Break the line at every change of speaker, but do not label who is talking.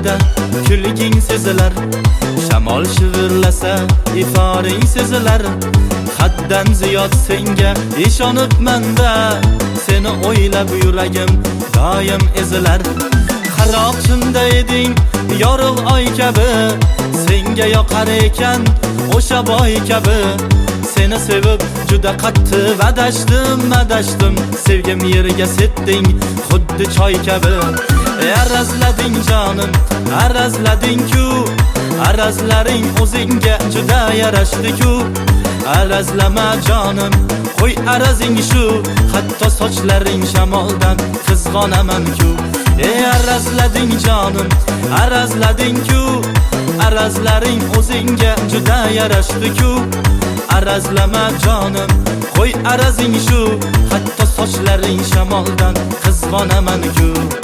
ko'zlarda kulging sezilar, shamol shivirlasa iforing sezilar. Haddan ziyod senga ishonibman-da, seni o'ylab yuragim doim ezilar. Qaroq shunda eding yorug' oy kabi, senga yoqar ekan o'sha boy kabi. Seni sevib juda qattiq adashdim, sevgim yerga setding xuddi choy kabi. Arazlading jonim, arazlading-ku, arazlaring o'zingga juda yarashdi-ku. Arazlama jonim, qo'y arazing shu, hatto sochlaring shamoldan qizg'onaman-ku. Arazlading jonim, arazlading-ku, arazlaring o'zingga juda yarashdi-ku. Arazlama jonim, qo'y arazing shu, hatto sochlaring shamoldan qizg'onaman-ku.